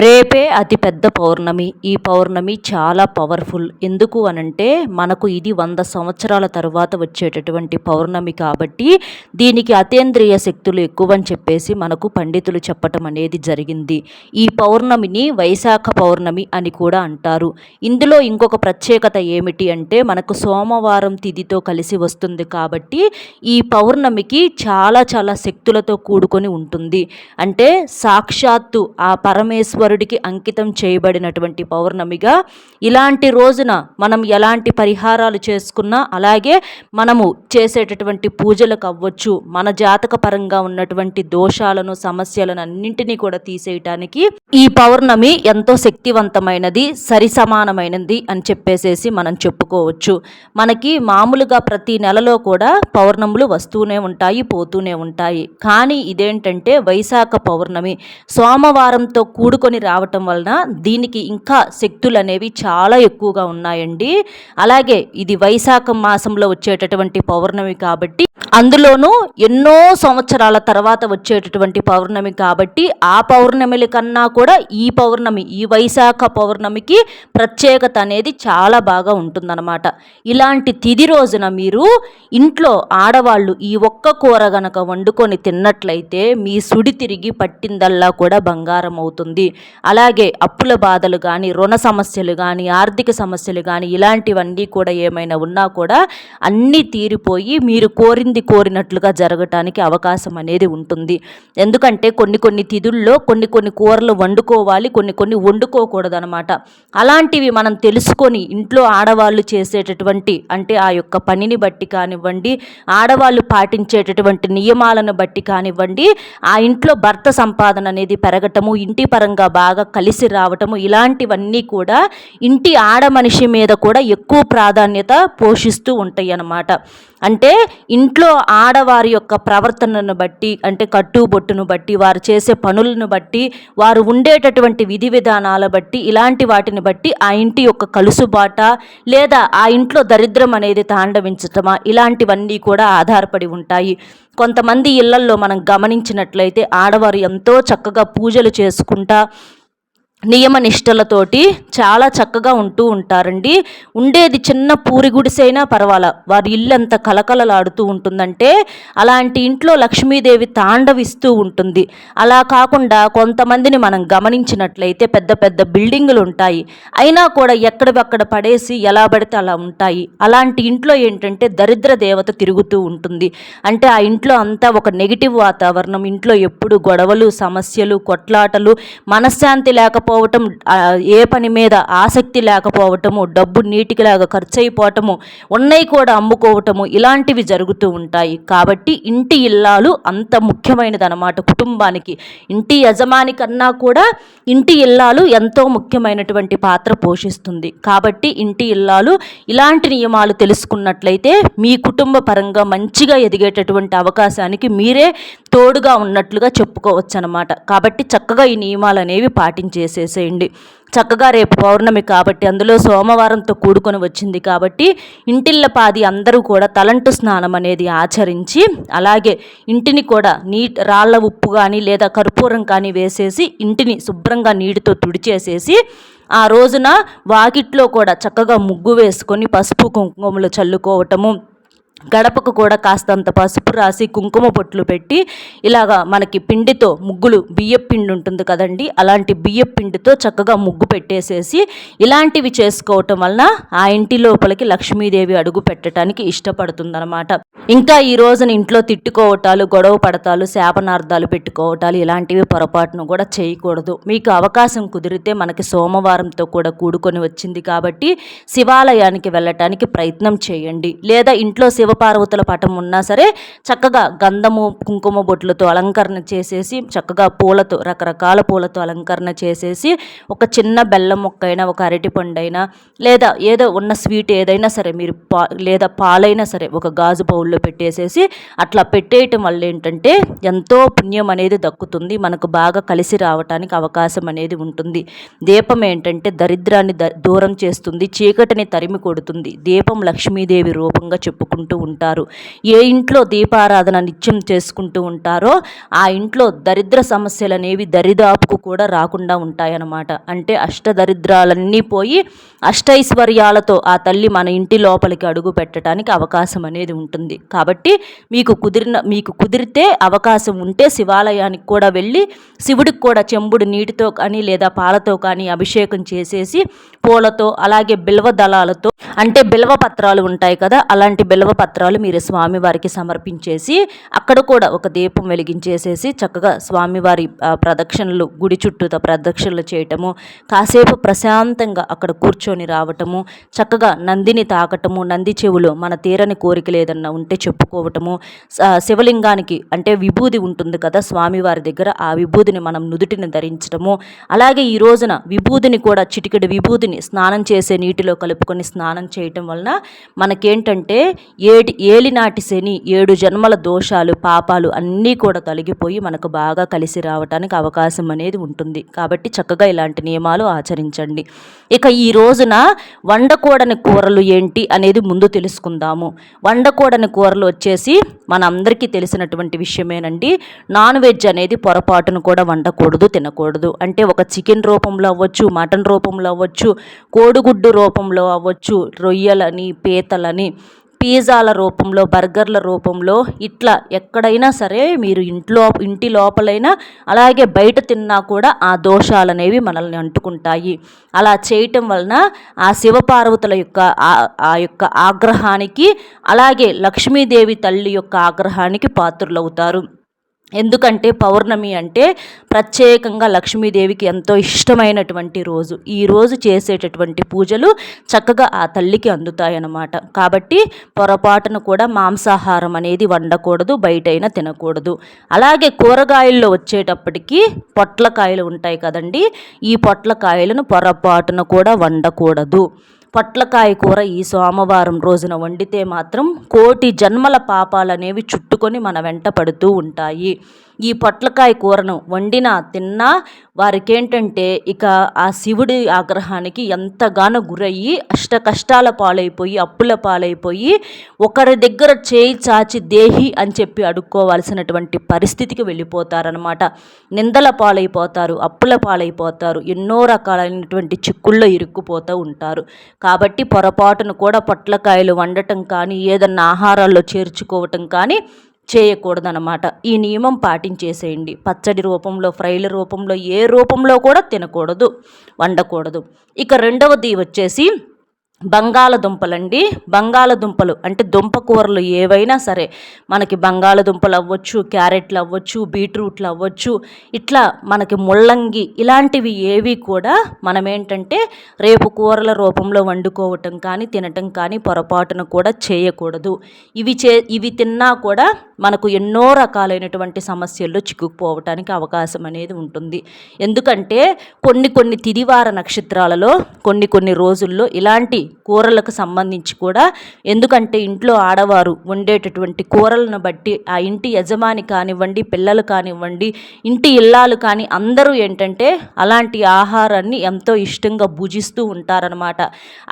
రేపే అతిపెద్ద పౌర్ణమి. ఈ పౌర్ణమి చాలా పవర్ఫుల్. ఎందుకు అనంటే మనకు ఇది 100 సంవత్సరాల తరువాత వచ్చేటటువంటి పౌర్ణమి కాబట్టి దీనికి అతీంద్రియ శక్తులు ఎక్కువని చెప్పేసి మనకు పండితులు చెప్పటం అనేది జరిగింది. ఈ పౌర్ణమిని వైశాఖ పౌర్ణమి అని కూడా అంటారు. ఇందులో ఇంకొక ప్రత్యేకత ఏమిటి అంటే మనకు సోమవారం తిథితో కలిసి వస్తుంది కాబట్టి ఈ పౌర్ణమికి చాలా చాలా శక్తులతో కూడుకొని ఉంటుంది. అంటే సాక్షాత్తు ఆ పరమేశ్వరుడికి అంకితం చేయబడినటువంటి పౌర్ణమిగా ఇలాంటి రోజున మనం ఎలాంటి పరిహారాలు చేసుకున్నా, అలాగే మనము చేసేటటువంటి పూజలకు అవ్వచ్చు, మన జాతక పరంగా ఉన్నటువంటి దోషాలను సమస్యలను అన్నింటినీ కూడా తీసేయటానికి ఈ పౌర్ణమి ఎంతో శక్తివంతమైనది, సరిసమానమైనది అని చెప్పేసేసి మనం చెప్పుకోవచ్చు. మనకి మామూలుగా ప్రతి నెలలో కూడా పౌర్ణములు వస్తూనే ఉంటాయి, పోతూనే ఉంటాయి. కానీ ఇదేంటంటే వైశాఖ పౌర్ణమి సోమవారంతో కూడుకొని రావటం వలన దీనికి ఇంకా శక్తులు అనేవి చాలా ఎక్కువగా ఉన్నాయండి. అలాగే ఇది వైశాఖ మాసంలో వచ్చేటటువంటి పౌర్ణమి కాబట్టి, అందులోనూ ఎన్నో సంవత్సరాల తర్వాత వచ్చేటటువంటి పౌర్ణమి కాబట్టి ఆ పౌర్ణమిల కన్నా కూడా ఈ పౌర్ణమి, ఈ వైశాఖ పౌర్ణమికి ప్రత్యేకత అనేది చాలా బాగా ఉంటుందన్నమాట. ఇలాంటి తిథి రోజున మీరు ఇంట్లో ఆడవాళ్ళు ఈ ఒక్క కూర గనక వండుకొని తిన్నట్లయితే మీ సుడి తిరిగి పట్టిందల్లా కూడా బంగారం అవుతుంది. అలాగే అప్పుల బాధలు కానీ, రుణ సమస్యలు కానీ, ఆర్థిక సమస్యలు కానీ ఇలాంటివన్నీ కూడా ఏమైనా ఉన్నా కూడా అన్నీ తీరిపోయి మీరు కోరినట్లుగా జరగటానికి అవకాశం అనేది ఉంటుంది. ఎందుకంటే కొన్ని తిథుల్లో కొన్ని కూరలు వండుకోవాలి, కొన్ని వండుకోకూడదు అనమాట. అలాంటివి మనం తెలుసుకొని ఇంట్లో ఆడవాళ్ళు చేసేటటువంటి, అంటే ఆ యొక్క పనిని బట్టి కానివ్వండి, ఆడవాళ్ళు పాటించేటటువంటి నియమాలను బట్టి కానివ్వండి, ఆ ఇంట్లో భర్త సంపాదన అనేది పెరగటము, ఇంటి పరంగా బాగా కలిసి రావటము, ఇలాంటివన్నీ కూడా ఇంటి ఆడ మనిషి మీద కూడా ఎక్కువ ప్రాధాన్యత పోషిస్తూ ఉంటాయి అన్నమాట. అంటే ఇంట్లో ఆడవారి యొక్క ప్రవర్తనను బట్టి, అంటే కట్టుబొట్టును బట్టి, వారు చేసే పనులను బట్టి, వారు ఉండేటటువంటి విధి విధానాల బట్టి, ఇలాంటి వాటిని బట్టి ఆ ఇంటి యొక్క కలుసుబాట లేదా ఆ ఇంట్లో దరిద్రం అనేది తాండవించటమా, ఇలాంటివన్నీ కూడా ఆధారపడి ఉంటాయి. కొంతమంది ఇళ్లల్లో మనం గమనించినట్లయితే ఆడవారు ఎంతో చక్కగా పూజలు చేసుకుంటా నియమ నిష్టలతోటి చాలా చక్కగా ఉంటూ ఉంటారండి. ఉండేది చిన్న పూరి గుడిసైనా పర్వాలా, వారి ఇల్లు ఎంత కలకలలాడుతూ ఉంటుందంటే అలాంటి ఇంట్లో లక్ష్మీదేవి తాండవిస్తూ ఉంటుంది. అలా కాకుండా కొంతమందిని మనం గమనించినట్లయితే పెద్ద పెద్ద బిల్డింగులు ఉంటాయి, అయినా కూడా ఎక్కడక్కడ పడేసి ఎలా పడితే అలా ఉంటాయి. అలాంటి ఇంట్లో ఏంటంటే దరిద్ర దేవత తిరుగుతూ ఉంటుంది. అంటే ఆ ఇంట్లో అంతా ఒక నెగిటివ్ వాతావరణం, ఇంట్లో ఎప్పుడు గొడవలు, సమస్యలు, కొట్లాటలు, మనశ్శాంతి లేకపోవటం, ఏ పని మీద ఆసక్తి లేకపోవటము, డబ్బు నీటికిలాగా ఖర్చు అయిపోవటము, ఉన్నాయి కూడా అమ్ముకోవటము, ఇలాంటివి జరుగుతూ ఉంటాయి. కాబట్టి ఇంటి ఇల్లాలు అంత ముఖ్యమైనదన్నమాట కుటుంబానికి. ఇంటి యజమాని కన్నా కూడా ఇంటి ఇల్లాలు ఎంతో ముఖ్యమైనటువంటి పాత్ర పోషిస్తుంది. కాబట్టి ఇంటి ఇల్లాలు ఇలాంటి నియమాలు తెలుసుకున్నట్లయితే మీ కుటుంబ పరంగా మంచిగా ఎదిగేటటువంటి అవకాశానికి మీరే తోడుగా ఉన్నట్లుగా చెప్పుకోవచ్చు అన్నమాట. కాబట్టి చక్కగా ఈ నియమాలు అనేవి పాటించేసేసేయండి. చక్కగా రేపు పౌర్ణమి కాబట్టి, అందులో సోమవారంతో కూడుకొని వచ్చింది కాబట్టి ఇంటిల్లపాది అందరూ కూడా తలంటు స్నానం అనేది ఆచరించి, అలాగే ఇంటిని కూడా రాళ్ళ ఉప్పు కానీ లేదా కర్పూరం కానీ వేసేసి ఇంటిని శుభ్రంగా నీటితో తుడిచేసేసి ఆ రోజున వాకిట్లో కూడా చక్కగా ముగ్గు వేసుకొని పసుపు కుంకుమలు చల్లుకోవటము, గడపకు కూడా కాస్తంత పసుపు రాసి కుంకుమ పొట్లు పెట్టి, ఇలాగా మనకి పిండితో ముగ్గులు, బియ్యపు పిండి ఉంటుంది కదండి, అలాంటి బియ్యపు పిండితో చక్కగా ముగ్గు పెట్టేసేసి ఇలాంటివి చేసుకోవటం వలన ఆ ఇంటి లోపలికి లక్ష్మీదేవి అడుగు పెట్టడానికి ఇష్టపడుతుందన్నమాట. ఇంకా ఈ రోజున ఇంట్లో తిట్టుకోవటాలు, గొడవ పడతాలు, శాపనార్థాలు పెట్టుకోవటాలు ఇలాంటివి పొరపాటును కూడా చేయకూడదు. మీకు అవకాశం కుదిరితే మనకి సోమవారంతో కూడా కూడుకొని వచ్చింది కాబట్టి శివాలయానికి వెళ్ళటానికి ప్రయత్నం చేయండి. లేదా ఇంట్లో శివపార్వతుల పటం ఉన్నా సరే చక్కగా గంధము, కుంకుమ బొట్లతో అలంకరణ చేసేసి, చక్కగా పూలతో, రకరకాల పూలతో అలంకరణ చేసేసి, ఒక చిన్న బెల్లం మొక్క అయినా, ఒక అరటిపండు అయినా, లేదా ఏదో ఉన్న స్వీట్ ఏదైనా సరే మీరు లేదా పాలైనా సరే ఒక గాజు బౌల్లో పెట్టేసేసి అట్లా పెట్టేయటం వల్ల ఏంటంటే ఎంతో పుణ్యం అనేది దక్కుతుంది, మనకు బాగా కలిసి రావటానికి అవకాశం అనేది ఉంటుంది. దీపం ఏంటంటే దరిద్రాన్ని దూరం చేస్తుంది, చీకటిని తరిమి కొడుతుంది. దీపం లక్ష్మీదేవి రూపంగా చెప్పుకుంటూ ఉంటారు. ఏ ఇంట్లో దీపారాధన నిత్యం చేసుకుంటూ ఉంటారో ఆ ఇంట్లో దరిద్ర సమస్యలు అనేవి దరిదాపుకు కూడా రాకుండా ఉంటాయన్నమాట. అంటే అష్టదరిద్రాలన్నీ పోయి అష్టైశ్వర్యాలతో ఆ తల్లి మన ఇంటి లోపలికి అడుగు పెట్టడానికి అవకాశం అనేది ఉంటుంది. కాబట్టి మీకు కుదిరితే అవకాశం ఉంటే శివాలయానికి కూడా వెళ్ళి శివుడికి కూడా చెంబుడు నీటితో కానీ లేదా పాలతో కానీ అభిషేకం చేసేసి పూలతో అలాగే బిల్వ దళాలతో అంటే బిల్వ పత్రాలు ఉంటాయి కదా, అలాంటి బిల్వ పత్రాలు మీరు స్వామివారికి సమర్పించేసి అక్కడ కూడా ఒక దీపం వెలిగించేసేసి చక్కగా స్వామివారి ప్రదక్షిణలు గుడి చుట్టూతో ప్రదక్షిణలు చేయటము, కాసేపు ప్రశాంతంగా అక్కడ కూర్చొని రావటము, చక్కగా నందిని తాకటము, నంది చెవులో మన తీరని కోరికలు ఏదన్నా ఉంటే చెప్పుకోవటము, శివలింగానికి అంటే విభూది ఉంటుంది కదా స్వామివారి దగ్గర, ఆ విభూదిని మనం నుదుటిని ధరించడము, అలాగే ఈ రోజున విభూదిని కూడా చిటికెడు విభూదిని స్నానం చేసే నీటిలో కలుపుకొని స్నానం చేయటం వలన మనకేంటంటే ఏలినాటి శని 7 జన్మల దోషాలు పాపాలు అన్నీ కూడా తొలగిపోయి మనకు బాగా కలిసి రావడానికి అవకాశం అనేది ఉంటుంది. కాబట్టి చక్కగా ఇలాంటి నియమాలు ఆచరించండి. ఇక ఈ రోజున వండకూడని కూరలు ఏంటి అనేది ముందు తెలుసుకుందాము. వండకూడని కూరలు వచ్చేసి మనందరికీ తెలిసినటువంటి విషయమేనండి. నాన్ వెజ్ అనేది పొరపాటును కూడా వండకూడదు, తినకూడదు. అంటే ఒక చికెన్ రూపంలో అవ్వచ్చు, మటన్ రూపంలో అవ్వచ్చు, కోడిగుడ్డు రూపంలో అవ్వచ్చు, రొయ్యలని పీతలని పిజ్జాల రూపంలో బర్గర్ల రూపంలో ఇట్లా ఎక్కడైనా సరే మీరు ఇంటి లోపలైనా అలాగే బయట తిన్నా కూడా ఆ దోషాలు అనేవి మనల్ని అంటుకుంటాయి. అలా చేయటం వలన ఆ శివపార్వతుల యొక్క ఆ యొక్క ఆగ్రహానికి అలాగే లక్ష్మీదేవి తల్లి యొక్క ఆగ్రహానికి పాత్రులవుతారు. ఎందుకంటే పౌర్ణమి అంటే ప్రత్యేకంగా లక్ష్మీదేవికి ఎంతో ఇష్టమైనటువంటి రోజు. ఈ రోజు చేసేటటువంటి పూజలు చక్కగా ఆ తల్లికి అందుతాయన్నమాట. కాబట్టి పొరపాటును కూడా మాంసాహారం అనేది వండకూడదు, బయటైనా తినకూడదు. అలాగే కూరగాయల్లో వచ్చేటప్పటికి పొట్లకాయలు ఉంటాయి కదండి, ఈ పొట్లకాయలను పొరపాటున కూడా వండకూడదు. పొట్లకాయ కూర ఈ సోమవారం రోజున వండితే మాత్రం 1,000,000 జన్మల పాపాలనేవి చుట్టుకొని మన వెంట పడుతూ ఉంటాయి. ఈ పొట్లకాయ కూరను వండినా తిన్నా వారికేంటంటే ఇక ఆ శివుడి ఆగ్రహానికి ఎంతగానో గురయ్యి అష్ట కష్టాల పాలైపోయి అప్పుల పాలైపోయి ఒకరి దగ్గర చేయి చాచి దేహి అని చెప్పి అడుక్కోవాల్సినటువంటి పరిస్థితికి వెళ్ళిపోతారనమాట. నిందల పాలైపోతారు, అప్పుల పాలైపోతారు, ఎన్నో రకాలైనటువంటి చిక్కుల్లో ఇరుక్కుపోతూ ఉంటారు. కాబట్టి పొరపాటును కూడా పొట్లకాయలు వండటం కానీ ఏదన్నా ఆహారాల్లో చేర్చుకోవటం కానీ చేయకూడదనమాట. ఈ నియమం పాటించేసేయండి. పచ్చడి రూపంలో, ఫ్రైల రూపంలో, ఏ రూపంలో కూడా తినకూడదు, వండకూడదు. ఇక రెండవది వచ్చేసి బంగాళదుంపలండి. బంగాళదుంపలు అంటే దుంప కూరలు ఏవైనా సరే, మనకి బంగాళదుంపలు అవ్వచ్చు, క్యారెట్లు అవ్వచ్చు, బీట్రూట్లు అవ్వచ్చు, ఇట్లా మనకి ముల్లంగి ఇలాంటివి ఏవి కూడా మనమేంటంటే రేపు కూరల రూపంలో వండుకోవటం కానీ తినటం కానీ పొరపాటున కూడా చేయకూడదు. ఇవి తిన్నా కూడా మనకు ఎన్నో రకాలైనటువంటి సమస్యల్లో చిక్కుకుపోవటానికి అవకాశం అనేది ఉంటుంది. ఎందుకంటే కొన్ని తిదివార నక్షత్రాలలో కొన్ని రోజుల్లో ఇలాంటి కూరలకు సంబంధించి కూడా, ఎందుకంటే ఇంట్లో ఆడవారు వండేటటువంటి కూరలను బట్టి ఆ ఇంటి యజమాని కానివ్వండి, పిల్లలు కానివ్వండి, ఇంటి ఇల్లాలు కానీ అందరూ ఏంటంటే అలాంటి ఆహారాన్ని ఎంతో ఇష్టంగా భుజిస్తూ ఉంటారనమాట.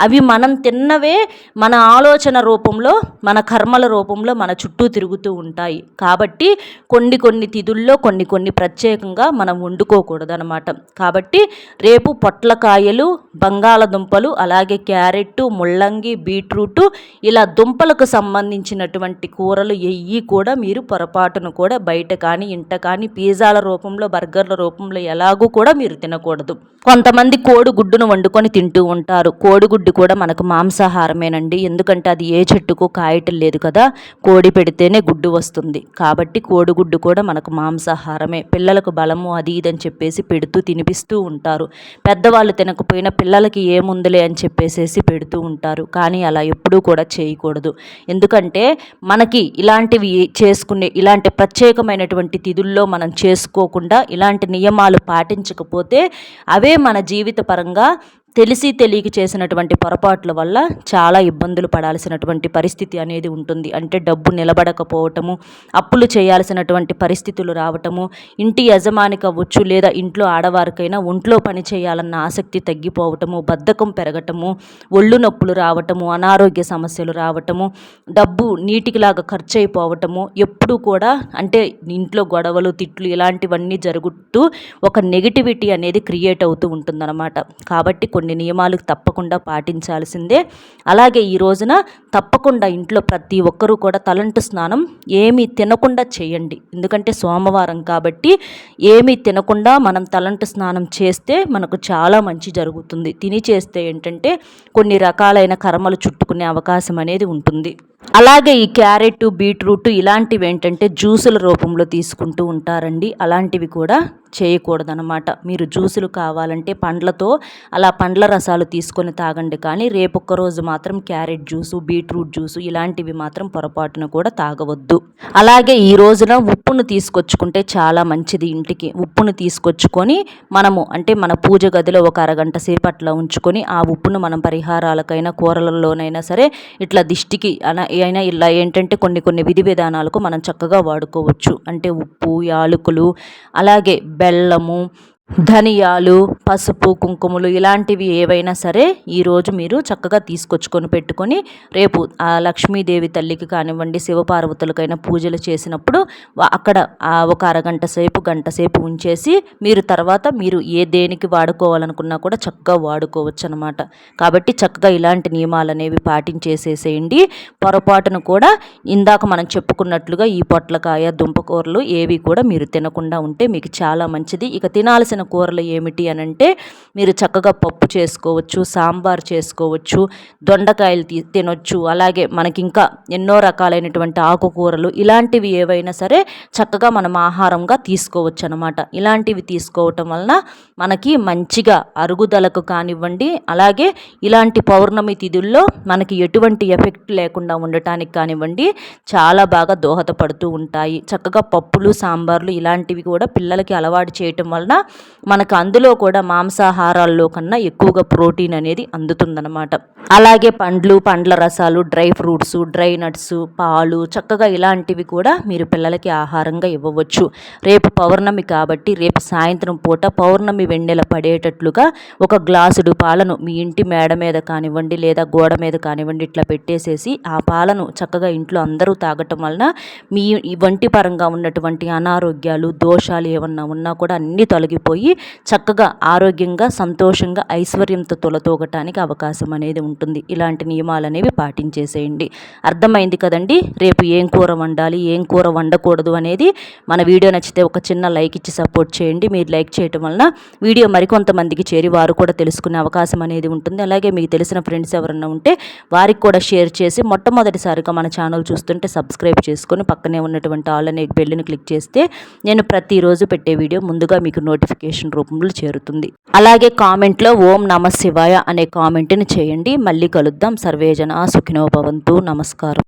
అవి మనం తిన్నవే మన ఆలోచన రూపంలో, మన కర్మల రూపంలో మన చుట్టూ తిరుగుతూ ఉంటాయి. కాబట్టి కొన్ని తిథుల్లో కొన్ని ప్రత్యేకంగా మనం వండుకోకూడదు అనమాట. కాబట్టి రేపు పొట్లకాయలు, బంగాళదుంపలు, అలాగే క్యారెట్, ముల్లంగి, బీట్రూటు ఇలా దుంపలకు సంబంధించినటువంటి కూరలు ఎయ్యి కూడా మీరు పొరపాటును కూడా బయట కానీ ఇంట కానీ పిజ్జాల రూపంలో బర్గర్ల రూపంలో ఎలాగూ కూడా మీరు తినకూడదు. కొంతమంది కోడిగుడ్డును వండుకొని తింటూ ఉంటారు. కోడిగుడ్డు కూడా మనకు మాంసాహారమేనండి. ఎందుకంటే అది ఏ చెట్టుకు కాయటం లేదు కదా, కోడి పెడితేనే గుడ్డు వస్తుంది. కాబట్టి కోడిగుడ్డు కూడా మనకు మాంసాహారమే. పిల్లలకు బలము అది ఇదని చెప్పేసి పెడుతూ తినిపిస్తూ ఉంటారు. పెద్దవాళ్ళు తినకపోయినా పిల్లలకి ఏముందులే అని చెప్పేసేసి పెడుతూ ఉంటారు. కానీ అలా ఎప్పుడూ కూడా చేయకూడదు. ఎందుకంటే మనకి ఇలాంటివి ఇలాంటి ప్రత్యేకమైనటువంటి తిథుల్లో మనం చేసుకోకుండా ఇలాంటి నియమాలు పాటించకపోతే అవే మన జీవిత పరంగా తెలిసి తెలియక చేసినటువంటి పొరపాట్ల వల్ల చాలా ఇబ్బందులు పడాల్సినటువంటి పరిస్థితి అనేది ఉంటుంది. అంటే డబ్బు నిలబడకపోవటము, అప్పులు చేయాల్సినటువంటి పరిస్థితులు రావటము, ఇంటి యజమానికి అవ్వచ్చు లేదా ఇంట్లో ఆడవారికైనా ఒంట్లో పని చేయాలన్న ఆసక్తి తగ్గిపోవటము, బద్ధకం పెరగటము, ఒళ్ళు నొప్పులు రావటము, అనారోగ్య సమస్యలు రావటము, డబ్బు నీటికిలాగా ఖర్చు అయిపోవటము, ఎప్పుడూ కూడా అంటే ఇంట్లో గొడవలు, తిట్లు ఇలాంటివన్నీ జరుగుతూ ఒక నెగిటివిటీ అనేది క్రియేట్ అవుతూ ఉంటుందన్నమాట. కాబట్టి కొన్ని నియమాలు తప్పకుండా పాటించాల్సిందే. అలాగే ఈ రోజున తప్పకుండా ఇంట్లో ప్రతి ఒక్కరూ కూడా తలంటు స్నానం ఏమీ తినకుండా చేయండి. ఎందుకంటే సోమవారం కాబట్టి ఏమీ తినకుండా మనం తలంటు స్నానం చేస్తే మనకు చాలా మంచి జరుగుతుంది. తిని చేస్తే ఏంటంటే కొన్ని రకాలైన కర్మలు చుట్టుకునే అవకాశం అనేది ఉంటుంది. అలాగే ఈ క్యారెట్, బీట్రూట్ ఇలాంటివి ఏంటంటే జ్యూసుల రూపంలో తీసుకుంటూ ఉంటారండి. అలాంటివి కూడా చేయకూడదనమాట. మీరు జ్యూసులు కావాలంటే పండ్లతో అలా పండ్ల రసాలు తీసుకొని తాగండి, కానీ రేపొక్క రోజు మాత్రం క్యారెట్ జ్యూసు, బీట్రూట్ జ్యూసు ఇలాంటివి మాత్రం పొరపాటున కూడా తాగవద్దు. అలాగే ఈ రోజున ఉప్పును తీసుకొచ్చుకుంటే చాలా మంచిది. ఇంటికి ఉప్పును తీసుకొచ్చుకొని మనము అంటే మన పూజ గదిలో ఒక అరగంట సేపు అట్లా ఉంచుకొని ఆ ఉప్పును మనం పరిహారాలకైనా కూరలలోనైనా సరే ఇట్లా దిష్టికి అయినా ఇలా ఏంటంటే కొన్ని విధి విధానాలకు మనం చక్కగా వాడుకోవచ్చు. అంటే ఉప్పు, యాలకులు, అలాగే బెల్లము, ధనియాలు, పసుపు, కుంకుమలు ఇలాంటివి ఏవైనా సరే ఈరోజు మీరు చక్కగా తీసుకొచ్చుకొని పెట్టుకొని రేపు ఆ లక్ష్మీదేవి తల్లికి కానివ్వండి, శివపార్వతులకైనా పూజలు చేసినప్పుడు అక్కడ ఒక అరగంట సేపు, గంట సేపు ఉంచేసి మీరు తర్వాత మీరు దేనికి వాడుకోవాలనుకున్నా కూడా చక్కగా వాడుకోవచ్చు అనమాట. కాబట్టి చక్కగా ఇలాంటి నియమాలు అనేవి పాటించేసేసేయండి. పొరపాటును కూడా ఇందాక మనం చెప్పుకున్నట్లుగా ఈ పొట్లకాయ, దుంపకూరలు ఏవి కూడా మీరు తినకుండా ఉంటే మీకు చాలా మంచిది. ఇక తినాల్సిన కూరలు ఏమిటి అనంటే మీరు చక్కగా పప్పు చేసుకోవచ్చు, సాంబార్ చేసుకోవచ్చు, దొండకాయలు తినొచ్చు. అలాగే మనకి ఇంకా ఎన్నో రకాలైనటువంటి ఆకుకూరలు ఇలాంటివి ఏవైనా సరే చక్కగా మనం ఆహారంగా తీసుకోవచ్చు అనమాట. ఇలాంటివి తీసుకోవటం వలన మనకి మంచిగా అరుగుదలకు కానివ్వండి, అలాగే ఇలాంటి పౌర్ణమి తిథుల్లో మనకి ఎటువంటి ఎఫెక్ట్ లేకుండా ఉండటానికి కానివ్వండి చాలా బాగా దోహదపడుతూ ఉంటాయి. చక్కగా పప్పులు, సాంబార్లు ఇలాంటివి కూడా పిల్లలకి అలవాటు చేయటం వలన మనకు అందులో కూడా మాంసాహారాల్లో కన్నా ఎక్కువగా ప్రోటీన్ అనేది అందుతుందన్నమాట. అలాగే పండ్ల రసాలు, డ్రై ఫ్రూట్స్, డ్రై నట్స్, పాలు చక్కగా ఇలాంటివి కూడా మీరు పిల్లలకి ఆహారంగా ఇవ్వవచ్చు. రేపు పౌర్ణమి కాబట్టి రేపు సాయంత్రం పూట పౌర్ణమి వెన్నెల పడేటట్లుగా ఒక గ్లాసుడు పాలను మీ ఇంటి మేడ మీద కానివ్వండి లేదా గోడ మీద కానివ్వండి ఇట్లా పెట్టేసేసి ఆ పాలను చక్కగా ఇంట్లో అందరూ తాగటం వలన మీ వంటి పరంగా ఉన్నటువంటి అనారోగ్యాలు, దోషాలు ఏమన్నా ఉన్నా కూడా అన్నీ తొలగిపోయి చక్కగా ఆరోగ్యంగా, సంతోషంగా, ఐశ్వర్యంతో తొలతూగటానికి అవకాశం అనేది ఉంటుంది. ఇలాంటి నియమాలు అనేవి పాటించేసేయండి. అర్థమైంది కదండి. రేపు ఏం కూర వండాలి, ఏం కూర వండకూడదు అనేది మన వీడియో నచ్చితే ఒక చిన్న లైక్ ఇచ్చి సపోర్ట్ చేయండి. మీరు లైక్ చేయటం వలన వీడియో మరికొంతమందికి చేరి వారు కూడా తెలుసుకునే అవకాశం అనేది ఉంటుంది. అలాగే మీకు తెలిసిన ఫ్రెండ్స్ ఎవరన్నా ఉంటే వారికి కూడా షేర్ చేసి మొట్టమొదటిసారిగా మన ఛానల్ చూస్తుంటే సబ్స్క్రైబ్ చేసుకొని పక్కనే ఉన్నటువంటి ఆల్ అనే బెల్ని క్లిక్ చేస్తే నేను ప్రతిరోజు పెట్టే వీడియో ముందుగా మీకు నోటిఫికేషన్ రూపంలో చేరుతుంది. అలాగే కామెంట్లో ఓం నమ శివాయ అనే కామెంట్ని చేయండి. మళ్ళీ కలుద్దాం. సర్వేజన సుఖినో భవంతు. నమస్కారం.